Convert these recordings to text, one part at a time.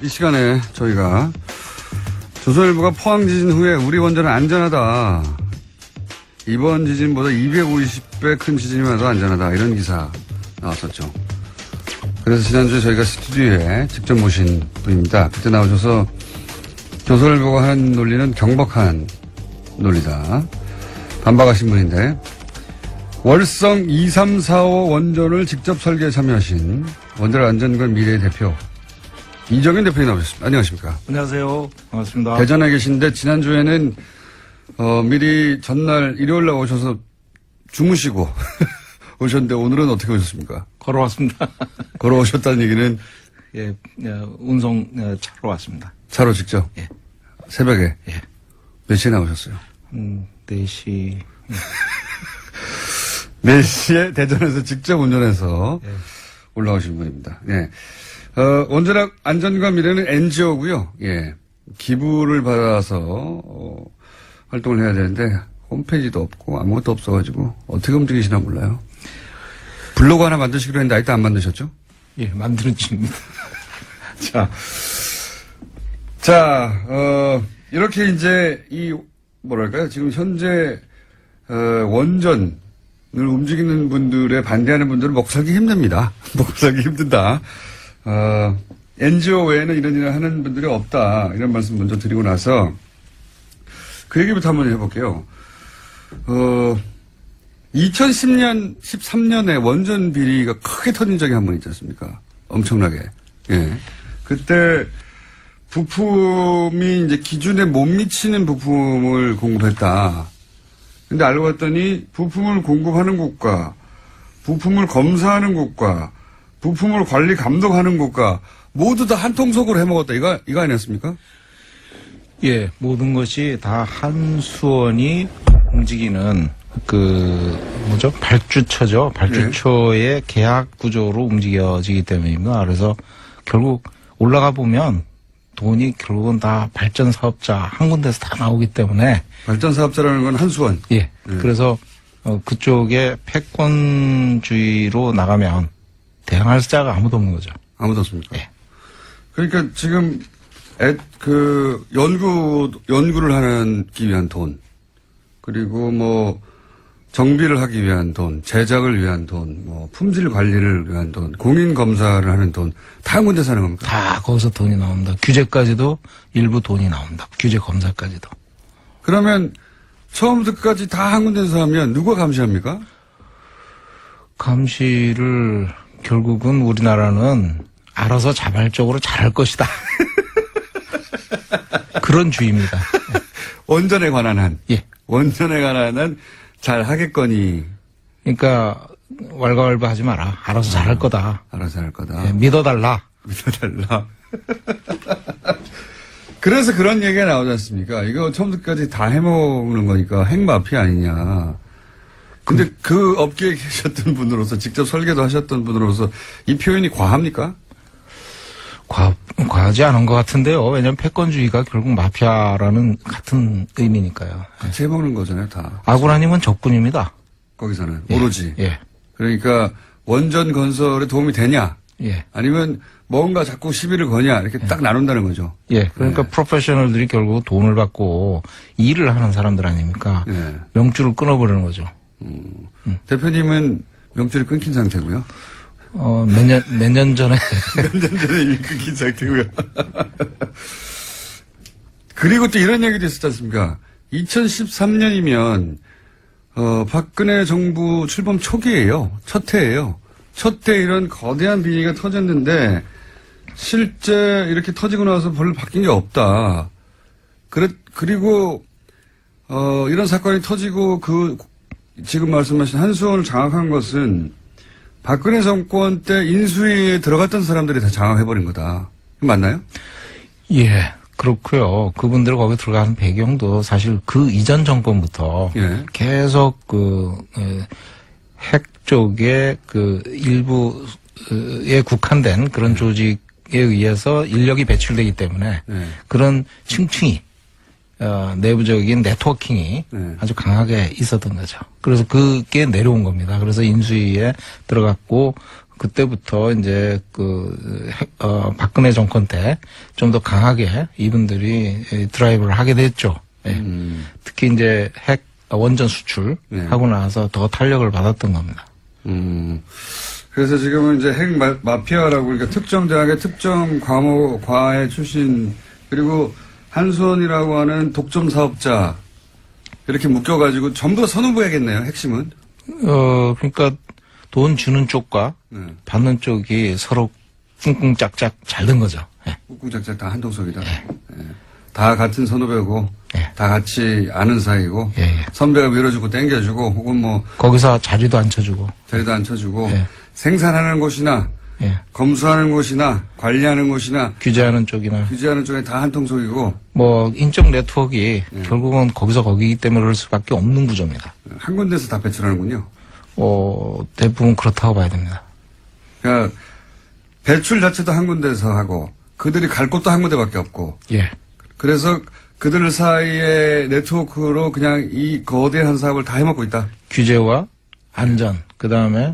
이 시간에 저희가 조선일보가 포항 지진 후에 우리 원전은 안전하다. 이번 지진보다 250배 큰 지진이면 더 안전하다. 이런 기사 나왔었죠. 그래서 지난주에 저희가 스튜디오에 직접 모신 분입니다. 그때 나오셔서 조선일보가 하는 논리는 경박한 논리다. 반박하신 분인데 월성 2345 원전을 직접 설계에 참여하신 원전 안전관 미래의 대표 이정현 대표님 나오셨습니다. 안녕하십니까? 안녕하세요. 반갑습니다. 대전에 계신데 지난주에는 미리 전날 일요일날 오셔서 주무시고 오셨는데 오늘은 어떻게 오셨습니까? 걸어왔습니다. 걸어오셨다는 얘기는 예, 운송 차로 왔습니다. 차로 직접? 예. 새벽에? 예. 몇 시에 나오셨어요? 4시. 4시에 대전에서 직접 운전해서 예. 올라오신 분입니다. 예. 원전학 안전과 미래는 NGO고요. 예. 기부를 받아서 활동을 해야 되는데 홈페이지도 없고 아무것도 없어가지고 어떻게 움직이시나 몰라요. 블로그 하나 만드시기로 했는데 아직도 안 만드셨죠? 예, 만드는 중입니다. 이렇게 이제 뭐랄까요. 지금 현재 원전을 움직이는 분들의 반대하는 분들은 먹고 살기 힘듭니다. 먹고 살기 힘든다. NGO 외에는 이런 일을 하는 분들이 없다. 이런 말씀 먼저 드리고 나서 그 얘기부터 한번 해볼게요. 2010년, 13년에 원전 비리가 크게 터진 적이 한 번 있지 않습니까? 엄청나게. 예. 그때 부품이 이제 기준에 못 미치는 부품을 공급했다. 근데 알고 봤더니 부품을 공급하는 곳과 부품을 검사하는 곳과 부품을 관리 감독하는 곳과 모두 다 한 통속으로 해먹었다. 이거 아니었습니까? 예, 모든 것이 다 한수원이 움직이는 발주처죠. 발주처의 계약 구조로 움직여지기 때문입니다. 그래서 결국 올라가 보면 돈이 결국은 다 발전 사업자 한 군데서 다 나오기 때문에. 발전 사업자라는 건 한수원. 예. 그래서 그쪽에 패권주의로 나가면 대항할 자가 아무도 없는 거죠. 아무도 없습니까? 예. 그러니까 지금 연구를 하기 위한 돈, 그리고 뭐 정비를 하기 위한 돈, 제작을 위한 돈, 뭐 품질 관리를 위한 돈, 공인 검사를 하는 돈, 다 한 군데 사는 겁니까? 다 거기서 돈이 나옵니다. 규제까지도 일부 돈이 나옵니다. 규제 검사까지도. 그러면 처음부터 끝까지 다 한 군데서 하면 누가 감시합니까? 감시를 결국은 우리나라는 알아서 자발적으로 잘할 것이다. 그런 주의입니다. 원전에 관한 한. 예. 원전에 관한 한 잘 하겠거니. 그러니까 왈가왈부하지 마라. 알아서 잘할 거다. 알아서 잘할 거다. 예, 믿어달라. 믿어달라. 그래서 그런 얘기가 나오지 않습니까? 이거 처음부터 끝까지 다 해먹는 거니까 핵마피아 아니냐. 근데 그 업계에 계셨던 분으로서 직접 설계도 하셨던 분으로서 이 표현이 과합니까? 과하지 않은 것 같은데요. 왜냐하면 패권주의가 결국 마피아라는 같은 의미니까요. 같이 해먹는 거잖아요, 다. 아고라님은 적군입니다. 거기서는. 예. 오로지. 예. 그러니까 원전 건설에 도움이 되냐? 예. 아니면 뭔가 자꾸 시비를 거냐? 이렇게 딱 나눈다는 거죠. 예. 그러니까 프로페셔널들이 결국 돈을 받고 일을 하는 사람들 아닙니까? 예. 명줄을 끊어버리는 거죠. 대표님은 명줄이 끊긴 상태고요. 몇 년 전에. 몇 년 전에 이미 끊긴 상태고요. 그리고 또 이런 얘기도 있었지 않습니까? 2013년이면, 박근혜 정부 출범 초기예요. 첫 해예요. 첫 해 이런 거대한 비리가 터졌는데, 실제 이렇게 터지고 나서 별로 바뀐 게 없다. 그리고, 이런 사건이 터지고 지금 말씀하신 한수원을 장악한 것은 박근혜 정권 때 인수위에 들어갔던 사람들이 다 장악해버린 거다. 맞나요? 예, 그렇고요. 그분들 거기 들어가는 배경도 사실 그 이전 정권부터 예. 계속 핵 쪽에 일부에 국한된 그런 조직에 의해서 인력이 배출되기 때문에 그런 층층이 내부적인 네트워킹이 아주 강하게 있었던 거죠. 그래서 그게 내려온 겁니다. 그래서 인수위에 들어갔고 그때부터 이제 박근혜 정권 때 좀 더 강하게 이분들이 드라이브를 하게 됐죠. 예. 특히 이제 핵 원전 수출하고 나서 더 탄력을 받았던 겁니다. 그래서 지금은 이제 핵 마피아라고, 그러니까 특정 대학의 특정 과에 출신, 그리고 한수원이라고 하는 독점 사업자, 이렇게 묶여가지고 전부 다 선후부야겠네요, 핵심은. 그러니까 돈 주는 쪽과 받는 쪽이 서로 꿍꿍짝짝 잘 된 거죠. 예. 꿍꿍짝짝 다 한통속이다. 예. 다 같은 선후배고, 다 같이 아는 사이고, 선배가 밀어주고 땡겨주고, 혹은 뭐. 거기서 자리도 안 쳐주고. 자리도 안 쳐주고, 생산하는 곳이나, 검수하는 곳이나, 관리하는 곳이나, 규제하는 쪽이나. 규제하는 쪽에 다 한통속이고. 뭐, 인적 네트워크가 결국은 거기서 거기이기 때문에 그럴 수밖에 없는 구조입니다. 한 군데서 다 배출하는군요. 대부분 그렇다고 봐야 됩니다. 그러니까, 배출 자체도 한 군데서 하고, 그들이 갈 곳도 한 군데밖에 없고. 예. 그래서 그들 사이의 네트워크로 그냥 이 거대한 사업을 다 해먹고 있다. 규제와 안전, 그 다음에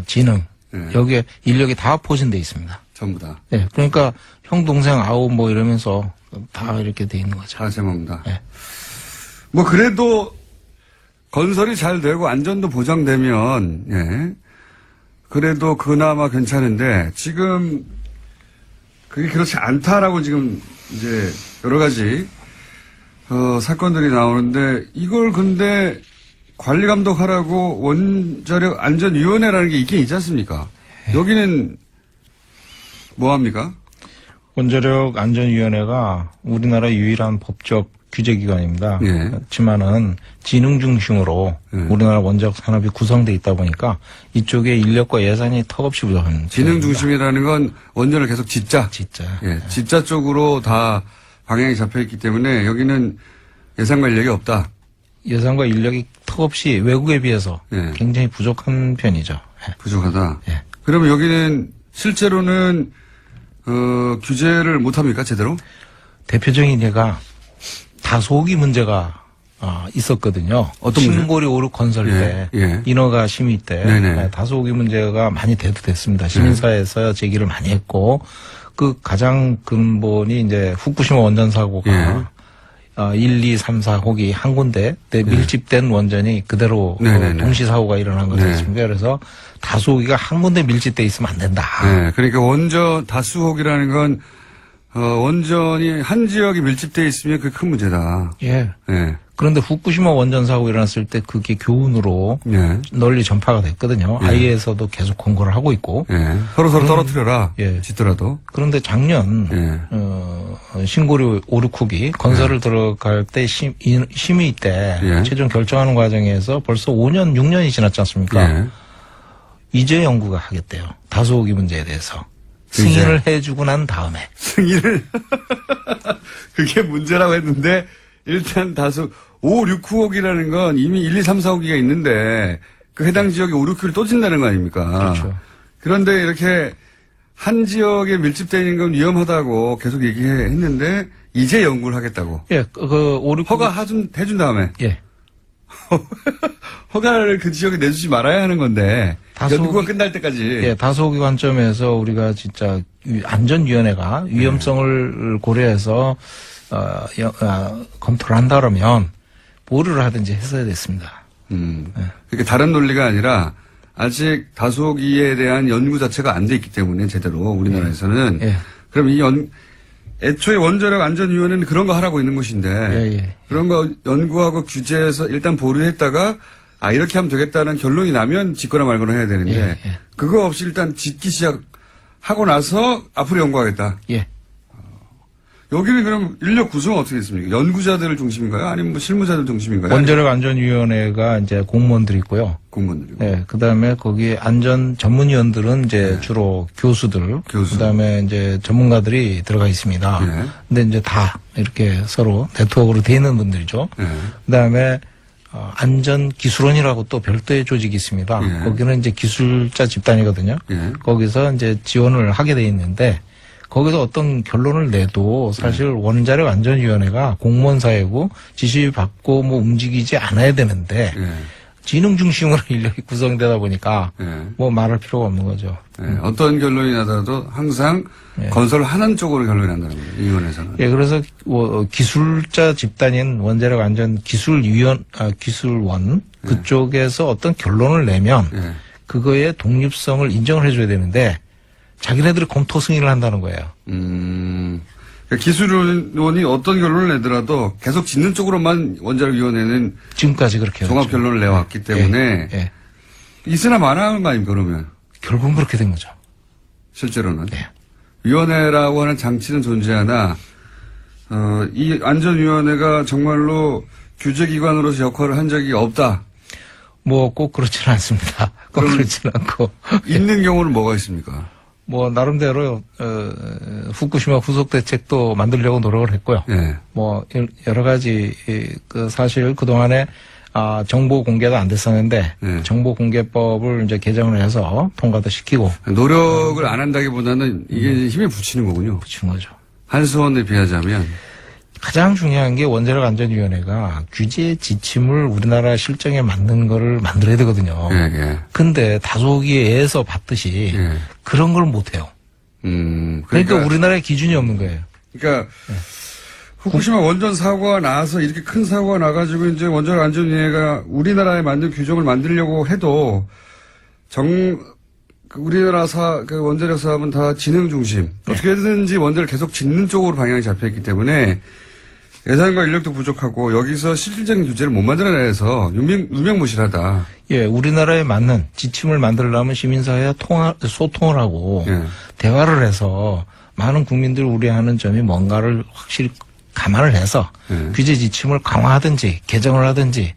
지능, 여기에 인력이 다 포진돼 있습니다. 전부 다. 예. 그러니까 형 동생 아우 뭐 이러면서 다 이렇게 돼 있는 거죠. 다 제목입니다. 예. 뭐 그래도 건설이 잘 되고 안전도 보장되면 그래도 그나마 괜찮은데 지금 그게 그렇지 않다라고 지금 이제 여러 가지 사건들이 나오는데 이걸 근데 관리 감독하라고 원자력 안전위원회라는 게 있긴 있지 않습니까? 여기는 뭐 합니까? 원자력 안전위원회가 우리나라 유일한 법적 규제기관입니다. 예. 그렇지만은 지능 중심으로 우리나라 원자력 산업이 구성돼 있다 보니까 이쪽에 인력과 예산이 턱없이 부족합니다. 지능 중심이라는 건 원전을 계속 짓자. 예, 짓자 쪽으로 다 방향이 잡혀 있기 때문에 여기는 예산과 인력이 없다. 예산과 인력이 턱없이 외국에 비해서 굉장히 부족한 편이죠. 예. 부족하다. 예. 그러면 여기는 실제로는 규제를 못 합니까 제대로? 대표적인 예가 다소기 문제가 있었거든요. 어떤 문제? 신고리 오륙 건설 때 인허가 심의 때 다소기 문제가 많이 대두됐습니다. 시민사회에서 제기를 많이 했고 그 가장 근본이 이제 후쿠시마 원전 사고가 1, 2, 3, 4호기 한 군데 밀집된 원전이 그대로 동시 사고가 일어난 거지 않습니까? 그래서 다수호기가 한 군데 밀집돼 있으면 안 된다. 네, 그러니까 원전 다수호기라는 건 원전이 한 지역에 밀집돼 있으면 그게 큰 문제다. 예. 네. 그런데 후쿠시마 원전 사고 일어났을 때 그게 교훈으로 널리 전파가 됐거든요. IA에서도 계속 권고를 하고 있고. 서로 떨어뜨려라. 짓더라도. 그런데 작년 신고리 오륙후기 건설을 들어갈 때 심의 때 최종 결정하는 과정에서 벌써 5년, 6년이 지났지 않습니까? 이제 연구가 하겠대요. 다소호기 문제에 대해서. 승인을 해주고 난 다음에. 승인을 그게 문제라고 했는데 일단 다소 5, 6, 9호기라는 건 이미 1, 2, 3, 4호기가 있는데 그 해당 지역에 5, 6호기를 또 진다는 거 아닙니까? 그렇죠. 그런데 이렇게 한 지역에 밀집되어 있는 건 위험하다고 계속 얘기했는데 이제 연구를 하겠다고. 예, 그 5, 6, 허가 해준 다음에. 예. 허가를 그 지역에 내주지 말아야 하는 건데 연구가 끝날 때까지. 예, 다소호기 관점에서 우리가 진짜 안전위원회가 위험성을 고려해서 검토를 한다 그러면 뭐를 하든지 했어야 됐습니다. 그러니까 다른 논리가 아니라 아직 다소호기에 대한 연구 자체가 안 돼 있기 때문에 제대로 우리나라에서는 그럼 이 애초에 원자력 안전위원회는 그런 거 하라고 있는 곳인데 그런 거 연구하고 규제해서 일단 보류했다가 이렇게 하면 되겠다는 결론이 나면 짓거나 말거나 해야 되는데 그거 없이 일단 짓기 시작하고 나서 앞으로 연구하겠다. 여기는 그럼 인력 구성은 어떻게 됐습니까? 연구자들 중심인가요? 아니면 뭐 실무자들 중심인가요? 원자력 안전위원회가 이제 공무원들이 있고요. 공무원들이고. 네, 그 다음에 거기 안전 전문위원들은 이제 주로 교수들. 그 다음에 이제 전문가들이 들어가 있습니다. 근데 이제 다 이렇게 서로 네트워크로 돼 있는 분들이죠. 그 다음에 안전기술원이라고 또 별도의 조직이 있습니다. 거기는 이제 기술자 집단이거든요. 거기서 이제 지원을 하게 돼 있는데 거기서 어떤 결론을 내도 사실 원자력 안전위원회가 공무원 사회고 지시받고 뭐 움직이지 않아야 되는데 지능 중심으로 인력이 구성되다 보니까 예. 뭐 말할 필요가 없는 거죠. 예. 어떤 결론이 나더라도 항상 건설하는 쪽으로 결론이 난다는 거예요. 이 위원회에서는. 예, 그래서 뭐 기술자 집단인 원자력 안전 기술원 그쪽에서 어떤 결론을 내면 예. 그거의 독립성을 인정을 해줘야 되는데 자기네들이 검토 승인을 한다는 거예요. 그러니까 기술원이 어떤 결론을 내더라도 계속 짓는 쪽으로만 원자력위원회는 지금까지 그렇게 종합 해왔죠. 결론을 내왔기 때문에 예. 있으나 마나하는 거 아닙니까 그러면 결국은 그렇게 된 거죠. 실제로는 네. 위원회라고 하는 장치는 존재하나 이 안전위원회가 정말로 규제기관으로서 역할을 한 적이 없다. 뭐 꼭 그렇지는 않습니다. 꼭 그렇지는 않고 있는 경우는 뭐가 있습니까? 뭐 나름대로 후쿠시마 후속 대책도 만들려고 노력을 했고요. 예. 뭐 여러 가지 그 사실 그 동안에 정보 공개도 안 됐었는데 네. 정보 공개법을 이제 개정을 해서 통과도 시키고 노력을 안 한다기보다는 이게 힘에 붙이는 거군요. 붙인 거죠. 한수원에 비하자면 가장 중요한 게 원자력 안전위원회가 규제 지침을 우리나라 실정에 맞는 거를 만들어야 되거든요. 예. 근데 다소기에서 봤듯이 예. 그런 걸 못해요. 그러니까 우리나라에 기준이 없는 거예요. 그러니까 후쿠시마 원전 사고가 나서 이렇게 큰 사고가 나가지고 이제 원자력 안전위원회가 우리나라에 맞는 규정을 만들려고 해도 우리나라 그 원자력 사업은 다 지능 중심. 어떻게든지 원자를 계속 짓는 쪽으로 방향이 잡혀있기 때문에 예산과 인력도 부족하고 여기서 실질적인 규제를 못 만들어내서 유명무실하다. 예, 우리나라에 맞는 지침을 만들려면 시민사회와 소통을 하고 예. 대화를 해서 많은 국민들이 우려하는 점이 뭔가를 확실히 감안을 해서 규제 지침을 강화하든지 개정을 하든지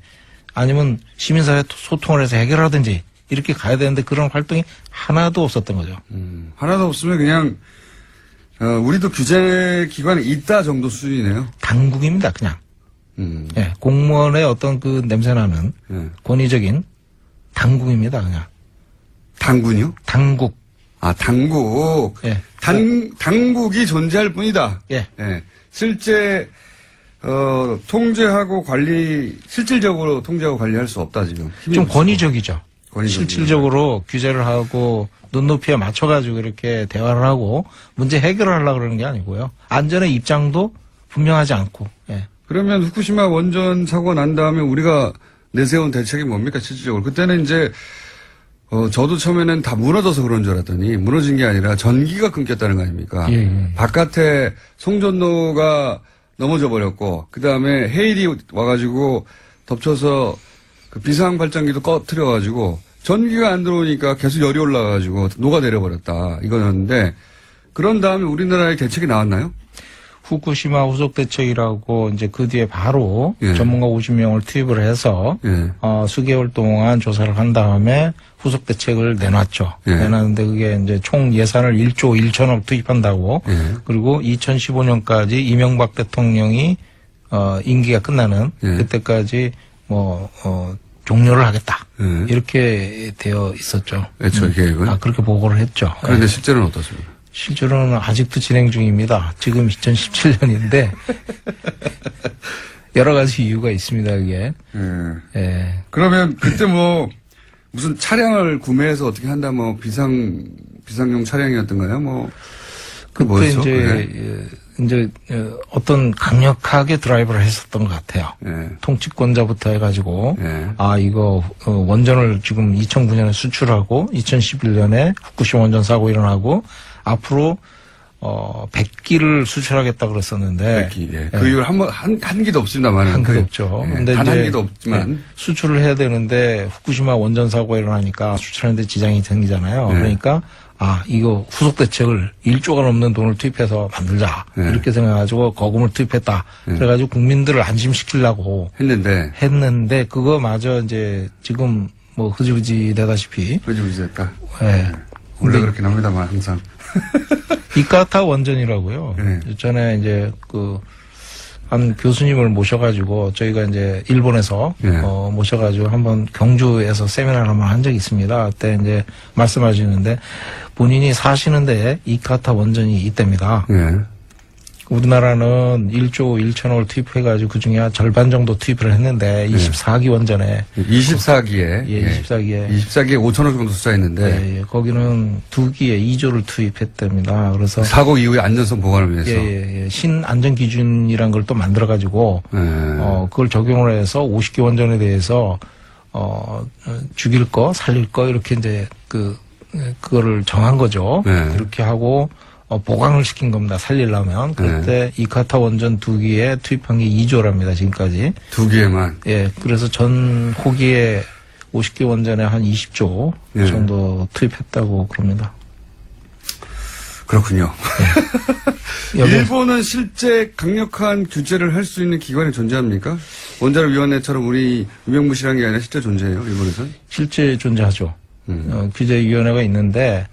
아니면 시민사회 소통을 해서 해결하든지 이렇게 가야 되는데 그런 활동이 하나도 없었던 거죠. 하나도 없으면 그냥 우리도 규제 기관이 있다 정도 수준이네요. 당국입니다, 그냥. 예, 공무원의 어떤 그 냄새나는 권위적인 당국입니다, 그냥. 당군요? 당국. 당국. 예. 당국이 존재할 뿐이다. 예. 예. 실제 통제하고 실질적으로 통제하고 관리할 수 없다 지금. 좀 권위적이죠. 실질적으로 규제를 하고 눈높이에 맞춰가지고 이렇게 대화를 하고 문제 해결을 하려고 그러는 게 아니고요. 안전의 입장도 분명하지 않고. 예. 그러면 후쿠시마 원전 사고가 난 다음에 우리가 내세운 대책이 뭡니까 실질적으로. 그때는 이제 저도 처음에는 다 무너져서 그런 줄 알았더니 무너진 게 아니라 전기가 끊겼다는 거 아닙니까? 예. 바깥에 송전로가 넘어져 버렸고 그다음에 해일이 와가지고 덮쳐서 그 비상 발전기도 꺼트려가지고 전기가 안 들어오니까 계속 열이 올라가가지고 녹아내려버렸다 이거였는데 그런 다음에 우리나라의 대책이 나왔나요? 후쿠시마 후속 대책이라고 이제 그 뒤에 바로 전문가 50명을 투입을 해서 수개월 동안 조사를 한 다음에 후속 대책을 내놨죠. 내놨는데 그게 이제 총 예산을 1조 1천억 투입한다고 그리고 2015년까지 이명박 대통령이 임기가 끝나는 그때까지 종료를 하겠다. 이렇게 되어 있었죠. 애초에 계획은? 그렇게 보고를 했죠. 그런데 실제로는 어떻습니까? 실제로는 아직도 진행 중입니다. 지금 2017년인데 여러 가지 이유가 있습니다. 그게. 예. 그러면 그때 무슨 차량을 구매해서 어떻게 한다 비상용 차량이었던가요? 그때 뭐였죠? 이제 어떤 강력하게 드라이브를 했었던 것 같아요. 통치권자부터 해가지고 이거 원전을 지금 2009년에 수출하고 2011년에 후쿠시마 원전 사고 일어나고 앞으로 100기를 수출하겠다 그랬었는데 100기. 그 이후로 한 기도 없습니다만 한 기도 없죠. 근데 단 한 기도 없지만 수출을 해야 되는데 후쿠시마 원전 사고가 일어나니까 수출하는데 지장이 생기잖아요. 그러니까 이거 후속 대책을 1조가 넘는 돈을 투입해서 만들자. 이렇게 생각해가지고 거금을 투입했다. 그래가지고 국민들을 안심시키려고 했는데 그거마저 이제 지금 흐지부지 되다시피. 흐지부지 됐다. 네. 원래 그렇긴 합니다만 항상. 이카타 원전이라고요. 전에 이제 한 교수님을 모셔가지고 저희가 이제 일본에서 모셔가지고 한번 경주에서 세미나를 한번 한 적이 있습니다. 그때 이제 말씀하시는데 본인이 사시는데 이카타 원전이 있답니다. 우리나라는 1조 1천억을 투입해가지고 그중에 절반 정도 투입을 했는데 24기 원전에 24기에 예, 24기에 5천억 정도 투자했는데 예, 거기는 2기에 2조를 투입했답니다. 그래서 사고 이후에 안전성 보관을 위해서 예, 신안전 기준이란 걸 또 만들어가지고 그걸 적용을 해서 50기 원전에 대해서 죽일 거 살릴 거 이렇게 이제 그거를 정한 거죠. 그렇게 하고 보강을 시킨 겁니다. 살리려면. 그때 이카타 원전 2기에 투입한 게 2조랍니다. 지금까지. 2기에만. 예. 그래서 전 호기에 50기 원전에 한 20조 정도 투입했다고 그럽니다. 그렇군요. 예. 일본은 실제 강력한 규제를 할 수 있는 기관이 존재합니까? 원자력위원회처럼 우리 유명무실한 게 아니라 실제 존재해요, 일본에서는? 실제 존재하죠. 규제위원회가 있는데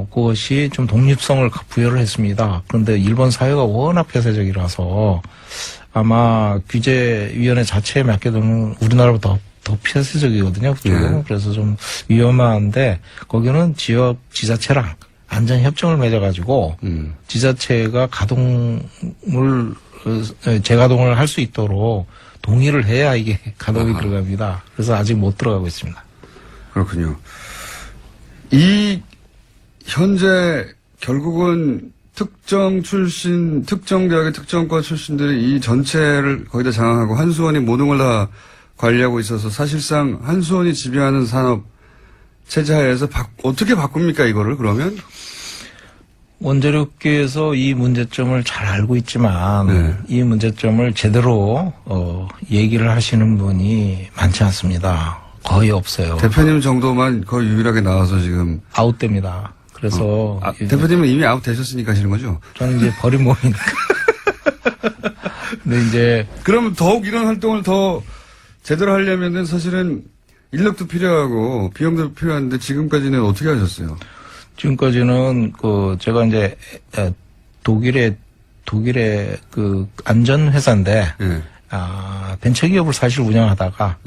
그것이 좀 독립성을 부여를 했습니다. 그런데 일본 사회가 워낙 폐쇄적이라서 아마 규제위원회 자체에 맞게 되면 우리나라보다 더 폐쇄적이거든요. 그쪽은. 그래서 좀 위험한데 거기는 지역 지자체랑 안전협정을 맺어가지고 지자체가 재가동을 할 수 있도록 동의를 해야 이게 가동이 들어갑니다. 그래서 아직 못 들어가고 있습니다. 그렇군요. 현재 결국은 특정 대학의 특정과 출신들이 이 전체를 거의 다 장악하고 한수원이 모든 걸 다 관리하고 있어서 사실상 한수원이 지배하는 산업 체제 하에서 어떻게 바꿉니까 이거를 그러면? 원자력계에서 이 문제점을 잘 알고 있지만 이 문제점을 제대로 얘기를 하시는 분이 많지 않습니다. 거의 없어요. 대표님 정도만 거의 유일하게 나와서 지금 아웃됩니다. 그래서 대표님은 이미 아웃 되셨으니까 하시는 거죠? 저는 이제 버린 몸이니까. 근데 이제 그러면 더욱 이런 활동을 더 제대로 하려면은 사실은 인력도 필요하고 비용도 필요한데 지금까지는 어떻게 하셨어요? 지금까지는 제가 이제 독일의 안전 회사인데 벤처기업을 사실 운영하다가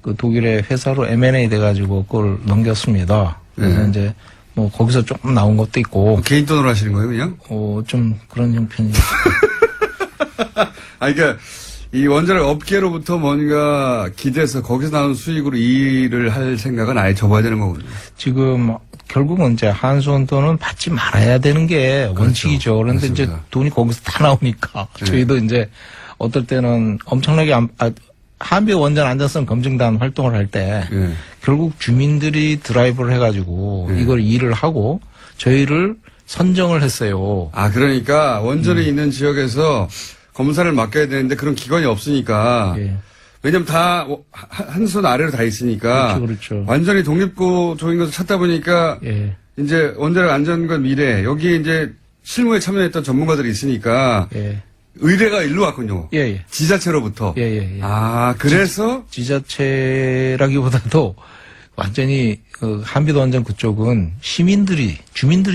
그 독일의 회사로 M&A 돼가지고 그걸 넘겼습니다. 그래서 이제 거기서 조금 나온 것도 있고. 개인 돈으로 하시는 거예요, 그냥? 좀 그런 형편이. 그러니까 이 원자력 업계로부터 뭔가 기대서 거기서 나오는 수익으로 일을 할 생각은 아예 접어야 되는 거군요. 지금 결국은 이제 한수원 돈은 받지 말아야 되는 게 그렇죠. 원칙이죠. 그런데 맞습니다. 이제 돈이 거기서 다 나오니까 저희도 이제 어떨 때는 엄청나게 한미 원전 안전성 검증단 활동을 할 때 결국 주민들이 드라이브를 해가지고 이걸 일을 하고 저희를 선정을 했어요. 그러니까 원전이 있는 지역에서 검사를 맡겨야 되는데 그런 기관이 없으니까 왜냐면 다 한손 아래로 다 있으니까 그렇죠. 완전히 독립구조인 것을 찾다 보니까 이제 원자력 안전과 미래 여기에 이제 실무에 참여했던 전문가들이 있으니까 의뢰가 일로 왔군요. 지자체로부터. 그래서 지자체라기보다도 완전히 한비도 원전 그쪽은 주민들이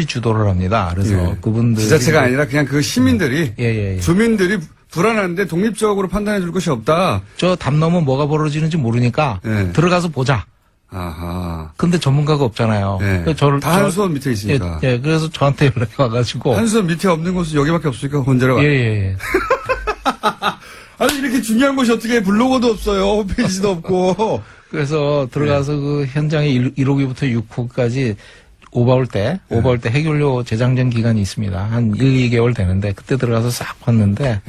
주도를 합니다. 그래서 그분들 지자체가 아니라 그냥 그 시민들이 주민들이 불안한데 독립적으로 판단해 줄 것이 없다. 저 담 넘으면 뭐가 벌어지는지 모르니까 들어가서 보자. 근데 전문가가 없잖아요. 저를 다 한수원 밑에 있으니까. 그래서 저한테 연락이 와가지고 한수원 밑에 없는 곳은 여기밖에 없으니까 원자력. 아니 이렇게 중요한 곳이 어떻게 블로거도 없어요. 홈페이지도 없고. 그래서 들어가서 그 현장에 1호기부터 6호까지 오버올 때 해결료 재장전 기간이 있습니다. 한 1-2개월 되는데 그때 들어가서 싹 봤는데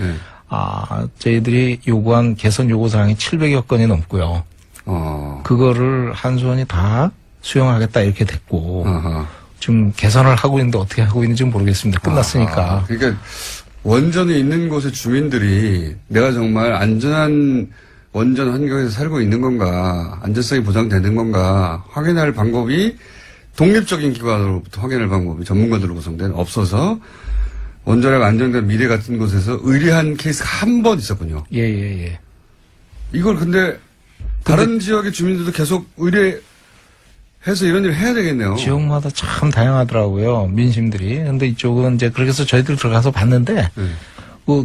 저희들이 요구한 개선 요구사항이 700여 건이 넘고요. 그거를 한수원이 다 수용하겠다 이렇게 됐고 지금 개선을 하고 있는데 어떻게 하고 있는지 모르겠습니다. 끝났으니까. 그러니까 원전이 있는 곳의 주민들이 내가 정말 안전한 원전 환경에서 살고 있는 건가, 안전성이 보장되는 건가 확인할 방법이 독립적인 기관으로부터 확인할 방법이 전문가들로 구성된 없어서 원자력 안전과 미래 같은 곳에서 의뢰한 케이스가 한 번 있었군요. 이걸 근데 다른 지역의 주민들도 계속 의뢰해서 이런 일을 해야 되겠네요. 지역마다 참 다양하더라고요. 민심들이. 근데 이쪽은 이제 그렇게 해서 저희들 들어가서 봤는데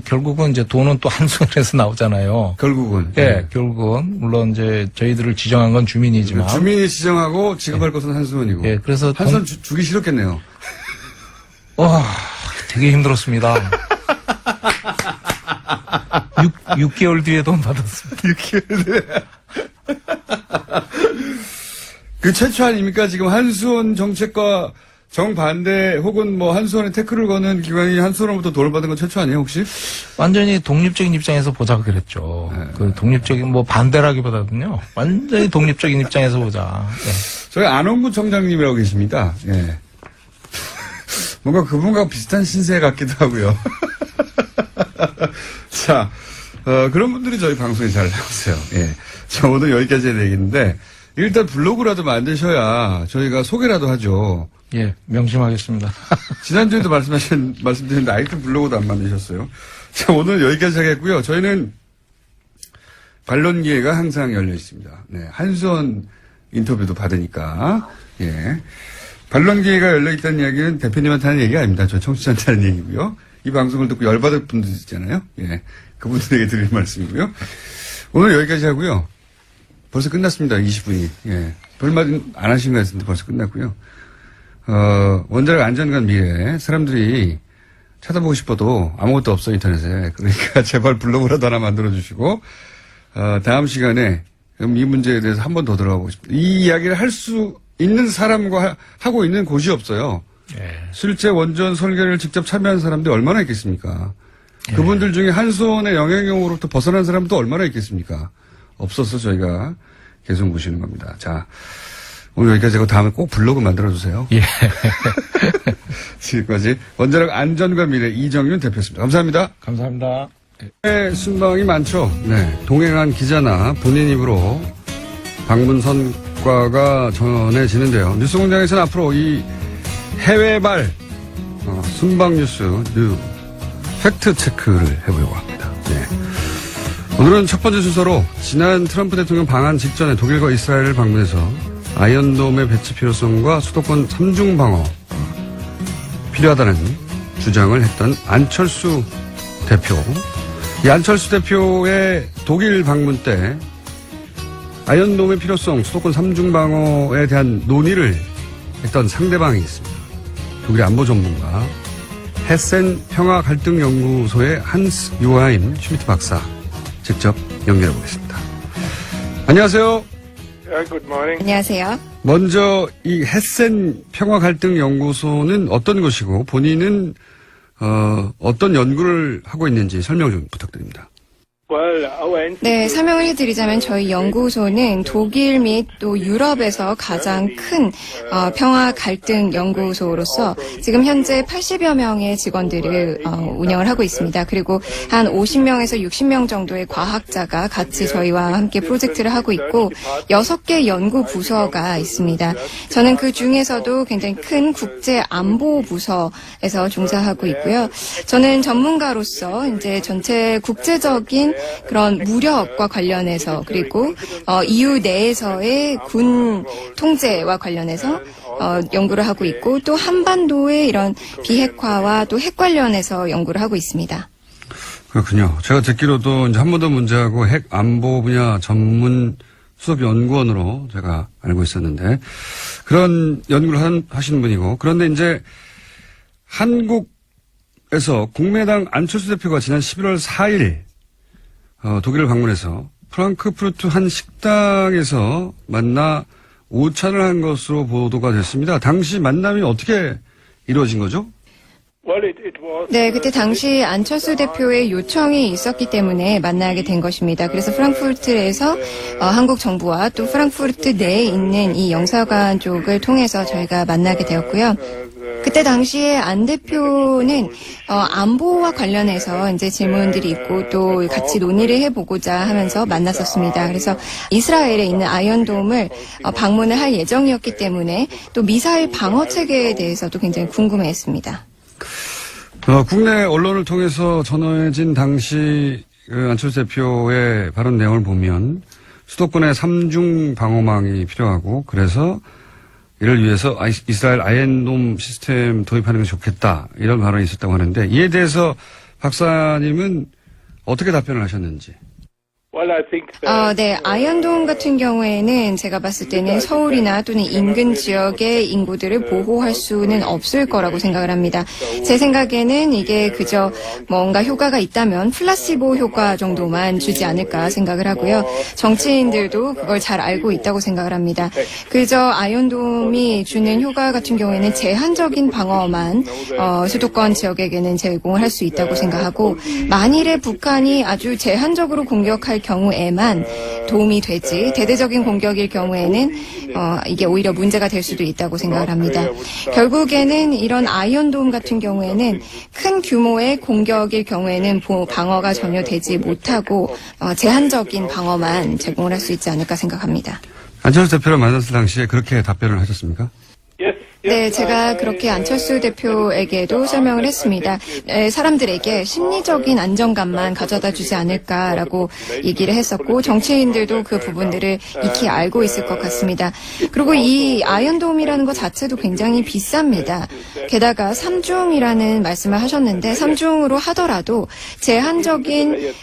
결국은 이제 돈은 또 한수원에서 나오잖아요. 결국은. 결국은. 물론 이제 저희들을 지정한 건 주민이지만. 주민이 지정하고 지급할 것은 한수원이고. 그래서. 한수원 주기 싫었겠네요. 되게 힘들었습니다. 6개월 뒤에 돈 받았습니다. 6개월 뒤에. 그 최초 아닙니까? 지금 한수원 정책과 정반대 혹은 뭐 한수원에 태클을 거는 기관이 한수원으로부터 돈을 받은 건 최초 아니에요, 혹시? 완전히 독립적인 입장에서 보자 그랬죠. 네. 그 독립적인 뭐 반대라기보다는요. 완전히 독립적인 입장에서 보자. 네. 저희 안홍구 청장님이라고 계십니다. 예. 뭔가 그분과 비슷한 신세 같기도 하고요. 자, 그런 분들이 저희 방송에 잘 나오세요. 예. 자, 오늘 여기까지 해야 되겠는데, 일단 블로그라도 만드셔야 저희가 소개라도 하죠. 예, 명심하겠습니다. 지난주에도 말씀드렸는데 아이템 블로그도 안 만드셨어요. 자, 오늘 여기까지 하겠고요. 저희는 반론 기회가 항상 열려 있습니다. 네, 한수원 인터뷰도 받으니까. 예. 반론 기회가 열려 있다는 이야기는 대표님한테 하는 얘기가 아닙니다. 저 청취자한테 하는 얘기고요. 이 방송을 듣고 열받을 분들 있잖아요. 예. 그분들에게 드릴 말씀이고요. 오늘 여기까지 하고요. 벌써 끝났습니다. 20분이. 예. 별말 안 하신 것 같은데 벌써 끝났고요. 원자력 안전관 미래 사람들이 찾아보고 싶어도 아무것도 없어 인터넷에. 그러니까 제발 블로그라도 하나 만들어주시고 다음 시간에 그럼 이 문제에 대해서 한 번 더 들어가 보고 싶습니다. 이 이야기를 할 수 있는 사람과 하고 있는 곳이 없어요. 예. 실제 원전 설계를 직접 참여한 사람들이 얼마나 있겠습니까? 예. 그분들 중에 한수원의 영향력으로부터 벗어난 사람도 얼마나 있겠습니까? 없어서 저희가 계속 모시는 겁니다. 자, 오늘 여기까지 하고 다음에 꼭 블로그 만들어주세요. 예. 지금까지 원자력 안전과 미래 이정윤 대표였습니다. 감사합니다. 감사합니다. 네, 순방이 많죠. 네, 동행한 기자나 본인 입으로 방문 성과가 전해지는데요. 뉴스공장에서는 앞으로 이 해외발 순방 뉴스 팩트 체크를 해보려고 합니다. 네. 오늘은 첫 번째 순서로 지난 트럼프 대통령 방한 직전에 독일과 이스라엘을 방문해서 아이언돔의 배치 필요성과 수도권 3중 방어 필요하다는 주장을 했던 안철수 대표. 이 안철수 대표의 독일 방문 때 아이언돔의 필요성, 수도권 3중 방어에 대한 논의를 했던 상대방이 있습니다. 독일 안보 전문가 헤센 평화갈등연구소의 한스 요하임 슈미트 박사 직접 연결해 보겠습니다. 안녕하세요. Good morning. 안녕하세요. 먼저 이 헤센 평화갈등연구소는 어떤 것이고 본인은 어떤 연구를 하고 있는지 설명 좀 부탁드립니다. 네, 설명을 해드리자면 저희 연구소는 독일 및 또 유럽에서 가장 큰 평화 갈등 연구소로서 지금 현재 80여 명의 직원들을 운영을 하고 있습니다. 그리고 한 50명에서 60명 정도의 과학자가 같이 저희와 함께 프로젝트를 하고 있고 6개 연구 부서가 있습니다. 저는 그 중에서도 굉장히 큰 국제 안보 부서에서 종사하고 있고요. 저는 전문가로서 이제 전체 국제적인 그런 무력과 관련해서 그리고 EU 내에서의 군 통제와 관련해서 연구를 하고 있고 또 한반도의 이런 비핵화와 또 핵 관련해서 연구를 하고 있습니다. 그렇군요. 제가 듣기로도 이제 한반도 문제하고 핵 안보 분야 전문 수석 연구원으로 제가 알고 있었는데 그런 연구를 하시는 분이고 그런데 이제 한국에서 국민의당 안철수 대표가 지난 11월 4일 독일을 방문해서 프랑크푸르트 한 식당에서 만나 오찬을 한 것으로 보도가 됐습니다. 당시 만남이 어떻게 이루어진 거죠? 네, 그때 당시 안철수 대표의 요청이 있었기 때문에 만나게 된 것입니다. 그래서 프랑크푸르트에서 한국 정부와 또 프랑크푸르트 내에 있는 이 영사관 쪽을 통해서 저희가 만나게 되었고요. 그때 당시에 안 대표는 안보와 관련해서 이제 질문들이 있고 또 같이 논의를 해보고자 하면서 만났었습니다. 그래서 이스라엘에 있는 아이언돔을 방문을 할 예정이었기 때문에 또 미사일 방어 체계에 대해서도 굉장히 궁금해했습니다. 국내 언론을 통해서 전해진 당시 안철수 대표의 발언 내용을 보면 수도권에 3중 방어망이 필요하고 그래서 이를 위해서 이스라엘 아이언돔 시스템 도입하는 게 좋겠다 이런 발언이 있었다고 하는데 이에 대해서 박사님은 어떻게 답변을 하셨는지? 네, 아이언돔 같은 경우에는 제가 봤을 때는 서울이나 또는 인근 지역의 인구들을 보호할 수는 없을 거라고 생각을 합니다. 제 생각에는 이게 그저 뭔가 효과가 있다면 플라시보 효과 정도만 주지 않을까 생각을 하고요. 정치인들도 그걸 잘 알고 있다고 생각을 합니다. 그저 아이언돔이 주는 효과 같은 경우에는 제한적인 방어만 수도권 지역에게는 제공을 할 수 있다고 생각하고, 만일에 북한이 아주 제한적으로 공격할 경우에만 도움이 되지, 대대적인 공격일 경우에는 이게 오히려 문제가 될 수도 있다고 생각을 합니다. 결국에는 이런 아이언돔 같은 경우에는 큰 규모의 공격일 경우에는 방어가 전혀 되지 못하고 제한적인 방어만 제공을 할 수 있지 않을까 생각합니다. 안철수 대표를 만났을 당시에 그렇게 답변을 하셨습니까? 네, 제가 그렇게 안철수 대표에게도 설명을 했습니다. 사람들에게 심리적인 안정감만 가져다 주지 않을까라고 얘기를 했었고, 정치인들도 그 부분들을 익히 알고 있을 것 같습니다. 그리고 이 아이언돔이라는 것 자체도 굉장히 비쌉니다. 게다가 3중이라는 말씀을 하셨는데, 3중으로 하더라도 제한적인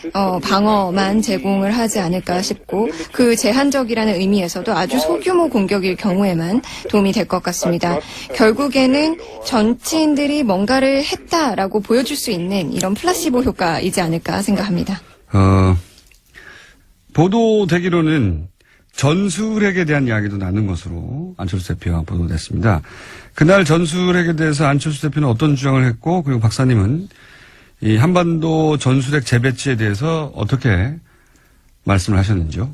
방어만 제공을 하지 않을까 싶고, 그 제한적이라는 의미에서도 아주 소규모 공격일 경우에만 도움이 될 것 같습니다. 결국에는 정치인들이 뭔가를 했다라고 보여줄 수 있는 이런 플라시보 효과이지 않을까 생각합니다. 보도되기로는 전술핵에 대한 이야기도 나눈 것으로 안철수 대표가 보도됐습니다. 그날 전술핵에 대해서 안철수 대표는 어떤 주장을 했고, 그리고 박사님은 이 한반도 전술핵 재배치에 대해서 어떻게 말씀을 하셨는지요?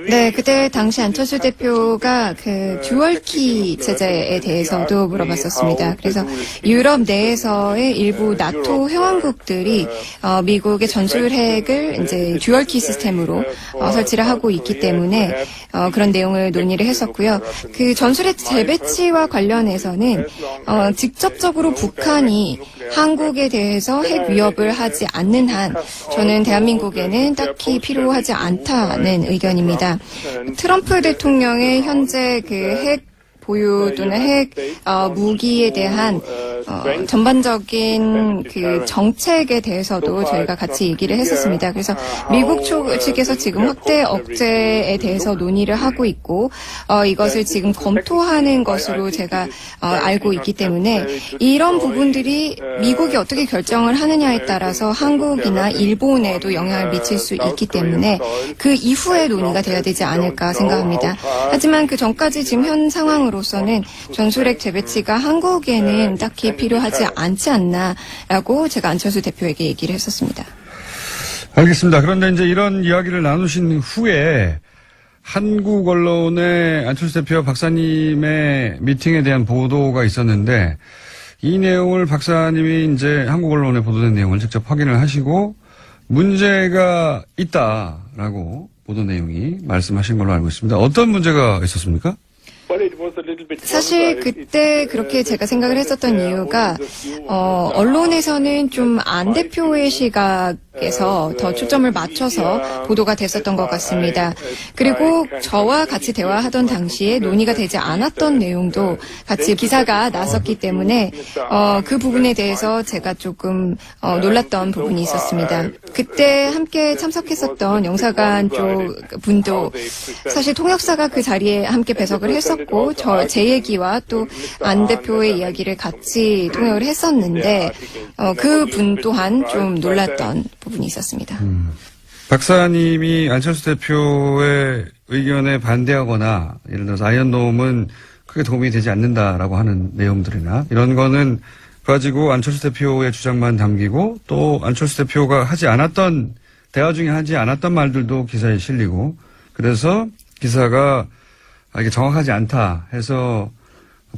네, 그때 당시 안철수 대표가 그 듀얼키 체제에 대해서도 물어봤었습니다. 그래서 유럽 내에서의 일부 나토 회원국들이 미국의 전술핵을 이제 듀얼키 시스템으로 설치를 하고 있기 때문에 그런 내용을 논의를 했었고요. 그 전술핵 재배치와 관련해서는 직접적으로 북한이 한국에 대해서 핵 위협을 하지 않는 한 저는 대한민국에는 딱히 필요하지 않다는 의견입니다. 트럼프 대통령의 현재 그 핵 보유 또는 핵 무기에 대한 전반적인 그 정책에 대해서도 저희가 같이 얘기를 했었습니다. 그래서 미국 측에서 지금 확대 억제에 대해서 논의를 하고 있고 이것을 지금 검토하는 것으로 제가 알고 있기 때문에 이런 부분들이 미국이 어떻게 결정을 하느냐에 따라서 한국이나 일본에도 영향을 미칠 수 있기 때문에 그 이후에 논의가 돼야 되지 않을까 생각합니다. 하지만 그 전까지 지금 현 상황으로서는 전술핵 재배치가 한국에는 딱히 필요하지 않지 않나라고 제가 안철수 대표에게 얘기를 했었습니다. 알겠습니다. 그런데 이제 이런 이야기를 나누신 후에 한국 언론의 안철수 대표와 박사님의 미팅에 대한 보도가 있었는데 이 내용을 박사님이 이제 한국 언론에 보도된 내용을 직접 확인을 하시고 문제가 있다라고 보도 내용이 말씀하신 걸로 알고 있습니다. 어떤 문제가 있었습니까? 사실 그때 그렇게 제가 생각을 했었던 이유가 언론에서는 좀 안 대표의 시각에서 더 초점을 맞춰서 보도가 됐었던 것 같습니다. 그리고 저와 같이 대화하던 당시에 논의가 되지 않았던 내용도 같이 기사가 났었기 때문에 그 부분에 대해서 제가 조금 놀랐던 부분이 있었습니다. 그때 함께 참석했었던 영사관 쪽 분도 사실 통역사가 그 자리에 함께 배석을 했었고 제 얘기와 또 안 대표의 이야기를 같이 통역을 했었는데 그 분 또한 좀 놀랐던 부분이 있었습니다. 박사님이 안철수 대표의 의견에 반대하거나 예를 들어서 아이언돔은 크게 도움이 되지 않는다라고 하는 내용들이나 이런 거는 가지고 안철수 대표의 주장만 담기고 또 안철수 대표가 하지 않았던 대화 중에 하지 않았던 말들도 기사에 실리고 그래서 기사가 이게 정확하지 않다 해서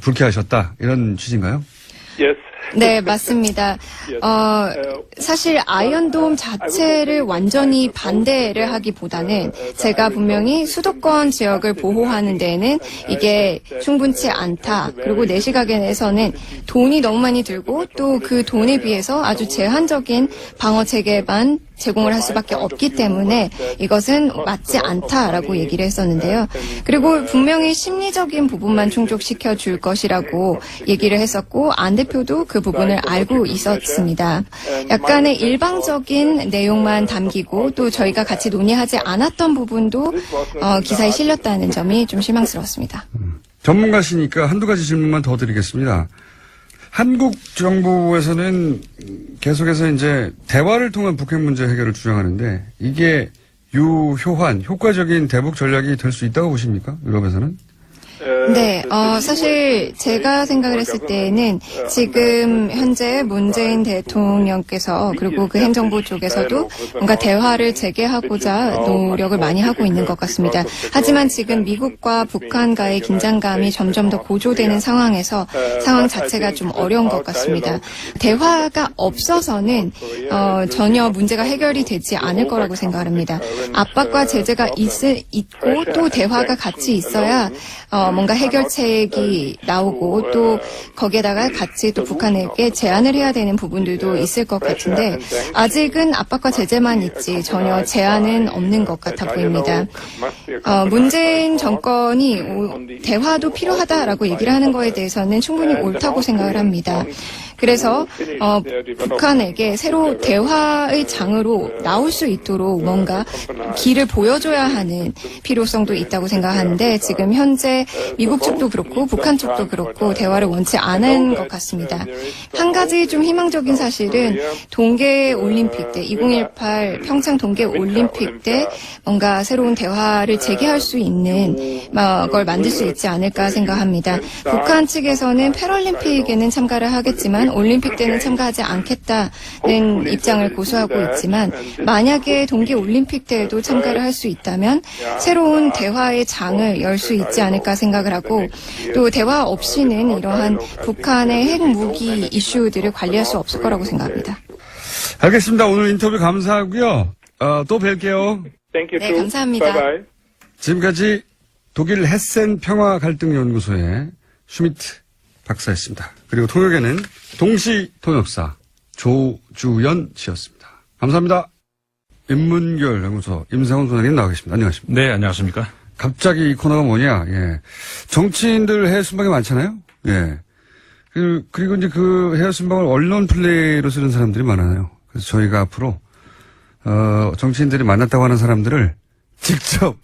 불쾌하셨다 이런 취지인가요? 네, 맞습니다. 사실 아이언돔 자체를 완전히 반대를 하기보다는 제가 분명히 수도권 지역을 보호하는 데에는 이게 충분치 않다. 그리고 내 시각에서는 돈이 너무 많이 들고 또 그 돈에 비해서 아주 제한적인 방어 체계만 제공을 할 수밖에 없기 때문에 이것은 맞지 않다라고 얘기를 했었는데요. 그리고 분명히 심리적인 부분만 충족시켜 줄 것이라고 얘기를 했었고 안 대표도 그 부분을 알고 있었습니다. 약간 북한의 일방적인 내용만 담기고 또 저희가 같이 논의하지 않았던 부분도 기사에 실렸다는 점이 좀 실망스러웠습니다. 전문가시니까 한두 가지 질문만 더 드리겠습니다. 한국 정부에서는 계속해서 이제 대화를 통한 북핵 문제 해결을 주장하는데 이게 유효한 효과적인 대북 전략이 될 수 있다고 보십니까? 유럽에서는? 네, 사실 제가 생각을 했을 때는 지금 현재 문재인 대통령께서 그리고 그 행정부 쪽에서도 뭔가 대화를 재개하고자 노력을 많이 하고 있는 것 같습니다. 하지만 지금 미국과 북한과의 긴장감이 점점 더 고조되는 상황에서 상황 자체가 좀 어려운 것 같습니다. 대화가 없어서는 전혀 문제가 해결이 되지 않을 거라고 생각합니다. 압박과 제재가 있고 또 대화가 같이 있어야 뭔가 해결책이 나오고 또 거기에다가 같이 또 북한에게 제안을 해야 되는 부분들도 있을 것 같은데 아직은 압박과 제재만 있지 전혀 제안은 없는 것 같아 보입니다. 문재인 정권이 대화도 필요하다라고 얘기를 하는 거에 대해서는 충분히 옳다고 생각을 합니다. 그래서 북한에게 새로 대화의 장으로 나올 수 있도록 뭔가 길을 보여줘야 하는 필요성도 있다고 생각하는데 지금 현재 미국 쪽도 그렇고 북한 쪽도 그렇고 대화를 원치 않은 것 같습니다. 한 가지 좀 희망적인 사실은 동계올림픽 때 2018 평창 동계올림픽 때 뭔가 새로운 대화를 재개할 수 있는 걸 만들 수 있지 않을까 생각합니다. 북한 측에서는 패럴림픽에는 참가를 하겠지만 올림픽 때는 참가하지 않겠다는 입장을 고수하고 있지만 만약에 동계올림픽 때에도 참가를 할 수 있다면 새로운 대화의 장을 열 수 있지 않을까 생각을 하고 또 대화 없이는 이러한 북한의 핵무기 이슈들을 관리할 수 없을 거라고 생각합니다. 알겠습니다. 오늘 인터뷰 감사하고요. 또 뵐게요. 네, 감사합니다. 지금까지 독일 헤센 평화갈등연구소의 슈미트 박사였습니다. 그리고 통역에는 동시통역사 조주연 씨였습니다. 감사합니다. 인문결 연구소 임상훈 소장님 나와 계십니다. 안녕하십니까? 네, 안녕하십니까? 갑자기 이 코너가 뭐냐? 예. 정치인들 해외 순방이 많잖아요? 예. 그리고 이제 그 해외 순방을 언론 플레이로 쓰는 사람들이 많아요. 그래서 저희가 앞으로, 정치인들이 만났다고 하는 사람들을 직접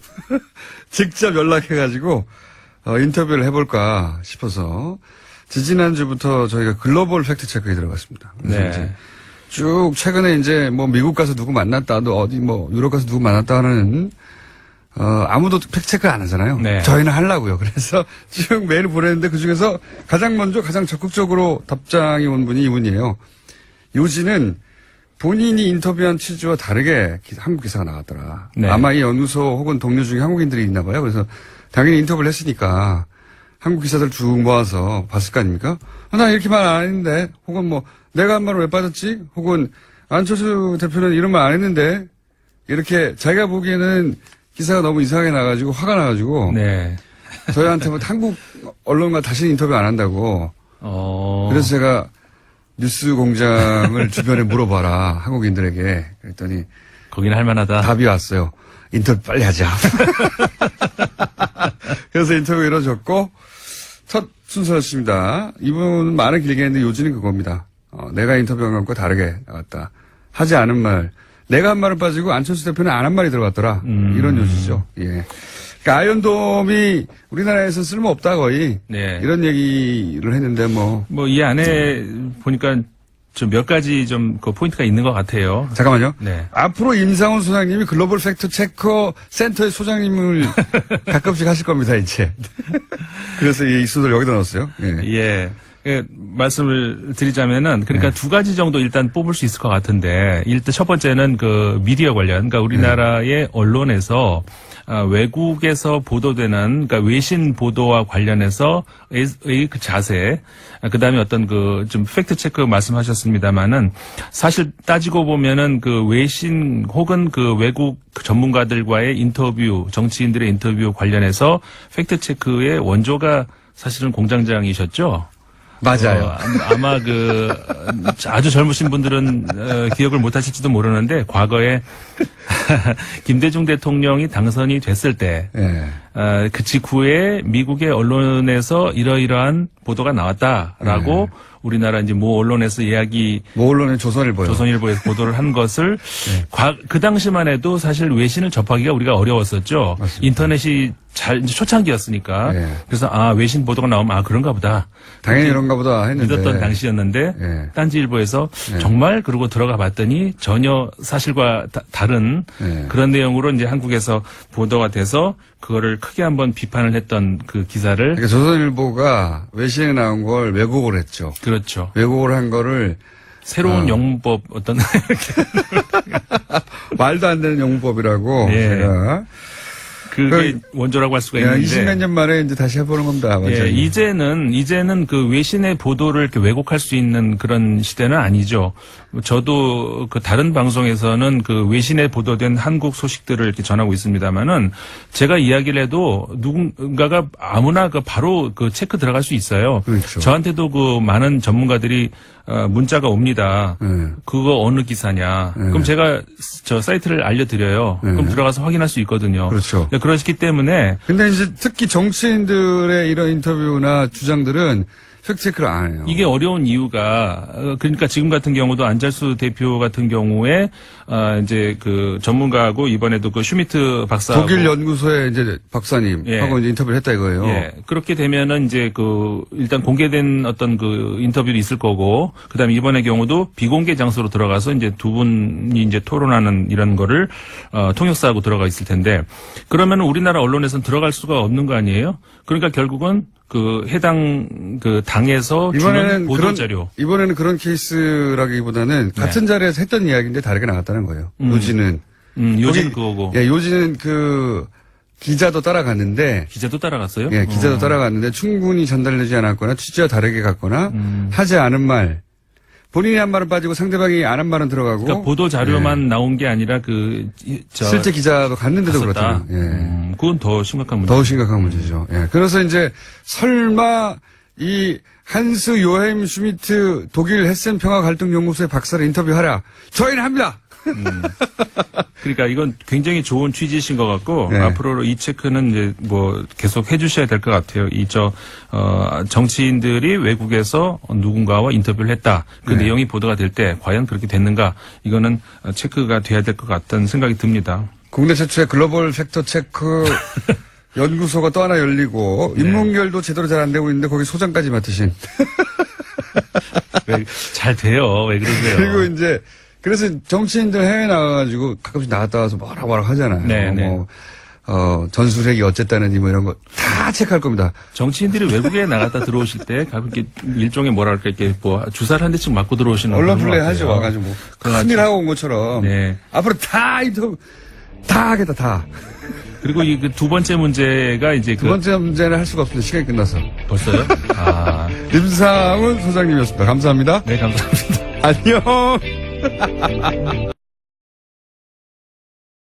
연락해가지고, 인터뷰를 해볼까 싶어서, 지지난주부터 저희가 글로벌 팩트체크에 들어갔습니다. 그래서 네. 이제 쭉 최근에 이제 뭐 미국 가서 누구 만났다, 또 어디 뭐 유럽 가서 누구 만났다 하는, 아무도 팩트체크를 안 하잖아요. 네. 저희는 하려고요. 그래서 쭉 메일을 보냈는데 그 중에서 가장 먼저 가장 적극적으로 답장이 온 분이 이분이에요. 요지는 본인이 인터뷰한 취지와 다르게 한국 기사가 나왔더라. 네. 아마 이 연구소 혹은 동료 중에 한국인들이 있나 봐요. 그래서 당연히 인터뷰를 했으니까 한국 기사들 쭉 모아서 봤을 거 아닙니까? 나 이렇게 말 안 했는데 혹은 뭐 내가 한 말을 왜 빠졌지? 혹은 안철수 대표는 이런 말 안 했는데 이렇게 자기가 보기에는 기사가 너무 이상하게 나가지고 화가 나가지고 네. 저희한테 뭐 한국 언론과 다시는 인터뷰 안 한다고 그래서 제가 뉴스 공장을 주변에 물어봐라 한국인들에게 그랬더니 거기는 할만하다. 답이 왔어요. 인터뷰 빨리 하자. 그래서 인터뷰가 이루어졌고 첫 순서였습니다. 이분은 말은 길게 했는데 요지는 그겁니다. 내가 인터뷰한 것과 다르게 나갔다. 하지 않은 말. 내가 한 말은 빠지고 안철수 대표는 안 한 말이 들어갔더라. 이런 요지죠. 예. 그러니까 아이언돔이 우리나라에서 쓸모없다 거의. 네. 이런 얘기를 했는데 뭐 이 안에 보니까 좀 몇 가지 좀 그 포인트가 있는 것 같아요. 잠깐만요. 네. 앞으로 임상훈 소장님이 글로벌 팩트 체커 센터의 소장님을 가끔씩 하실 겁니다, 이제. 그래서 이 수를 여기다 넣었어요. 예. 예. 말씀을 드리자면은 그러니까 두 가지 정도 일단 뽑을 수 있을 것 같은데 일단 첫 번째는 그 미디어 관련 그러니까 우리나라의 언론에서 외국에서 보도되는 그러니까 외신 보도와 관련해서의 그 자세 그다음에 어떤 그 좀 팩트 체크 말씀하셨습니다마는 사실 따지고 보면은 그 외신 혹은 그 외국 전문가들과의 인터뷰 정치인들의 인터뷰 관련해서 팩트 체크의 원조가 사실은 공장장이셨죠. 맞아요. 아마 그 아주 젊으신 분들은 기억을 못 하실지도 모르는데 과거에 김대중 대통령이 당선이 됐을 때 그 직후에 미국의 언론에서 이러이러한 보도가 나왔다라고 우리나라 이제 모 언론에서 모 언론의 조선일보요. 조선일보에서 보도를 한 것을 그 당시만 해도 사실 외신을 접하기가 우리가 어려웠었죠. 맞습니다. 인터넷이 이제 초창기였으니까. 그래서 외신 보도가 나오면 그런가 보다. 당연히 이런가 보다 했는데. 믿었던 당시였는데 딴지일보에서 정말 그러고 들어가 봤더니 전혀 사실과 다른 그런 내용으로 이제 한국에서 보도가 돼서 그거를 크게 한번 비판을 했던 그 기사를. 그러니까 조선일보가 외신에 나온 걸 왜곡을 했죠. 그렇죠. 왜곡을 한 거를 새로운 영문법 어떤 말도 안 되는 영문법이라고 제가. 그게 원조라고 할 수가 있는데. 20몇 년 만에 이제 다시 해보는 겁니다. 이제는 그 외신의 보도를 이렇게 왜곡할 수 있는 그런 시대는 아니죠. 저도 그 다른 방송에서는 그 외신에 보도된 한국 소식들을 이렇게 전하고 있습니다만은 제가 이야기를 해도 누군가가 아무나 바로 그 체크 들어갈 수 있어요. 그렇죠. 저한테도 그 많은 전문가들이 문자가 옵니다. 그거 어느 기사냐. 그럼 제가 저 사이트를 알려드려요. 그럼 들어가서 확인할 수 있거든요. 그렇죠. 그렇기 때문에. 근데 이제 특히 정치인들의 이런 인터뷰나 주장들은 팩트체크를 안 해요. 이게 어려운 이유가 그러니까 지금 같은 경우도 안철수 대표 같은 경우에 이제 그 전문가하고 이번에도 그 슈미트 박사하고 독일 연구소의 이제 박사님 하고 이제 인터뷰를 했다 이거예요. 그렇게 되면은 이제 그 일단 공개된 어떤 그 인터뷰도 있을 거고 그다음에 이번의 경우도 비공개 장소로 들어가서 이제 두 분이 이제 토론하는 이런 거를 통역사하고 들어가 있을 텐데 그러면은 우리나라 언론에서는 들어갈 수가 없는 거 아니에요? 그러니까 결국은 그 해당 그 당에서 주는 보도 자료. 이번에는 그런 케이스라기보다는 같은 자리에서 했던 이야기인데 다르게 나갔다는 거예요. 요지는. 요지는 그거고. 요지는 그 기자도 따라갔는데. 기자도 따라갔어요? 기자도 따라갔는데 충분히 전달되지 않았거나 취지와 다르게 갔거나 하지 않은 말. 본인이 한 말은 빠지고 상대방이 안 한 말은 들어가고. 그러니까 보도 자료만 나온 게 아니라 실제 기자도 갔는데도 그렇다. 그건 더 심각한 문제죠. 더 심각한 문제죠. 그래서 이제 설마 이 한스 요햄 슈미트 독일 헤센 평화 갈등 연구소의 박사를 인터뷰하라. 저희는 합니다. 그러니까 이건 굉장히 좋은 취지이신 것 같고 앞으로 이 체크는 이제 뭐 계속 해주셔야 될 것 같아요. 정치인들이 외국에서 누군가와 인터뷰를 했다. 그 내용이 보도가 될 때 과연 그렇게 됐는가? 이거는 체크가 돼야 될 것 같다는 생각이 듭니다. 국내 최초의 글로벌 팩트 체크 연구소가 또 하나 열리고 인문결도 제대로 잘 안 되고 있는데 거기 소장까지 맡으신. 잘 돼요. 왜 그러세요? 그리고 이제 그래서 정치인들 해외 나가가지고 가끔씩 나갔다 와서 뭐라고 하잖아요. 전술핵이 어쨌다는지 뭐 이런 거 다 체크할 겁니다. 정치인들이 외국에 나갔다 들어오실 때 가끔 이렇게 일종의 뭐랄까 이렇게 뭐 주사를 한 대씩 맞고 들어오시는 언론 플레이 하죠. 와가지고 뭐 큰일 하고 온 것처럼. 앞으로 다 인터뷰 다 하겠다 다. 그리고 이 두 번째 문제가 이제 두 번째 문제는 할 수가 없습니다. 시간이 끝나서. 벌써요? 임상훈 소장님이었습니다. 감사합니다. 네, 감사합니다. 안녕.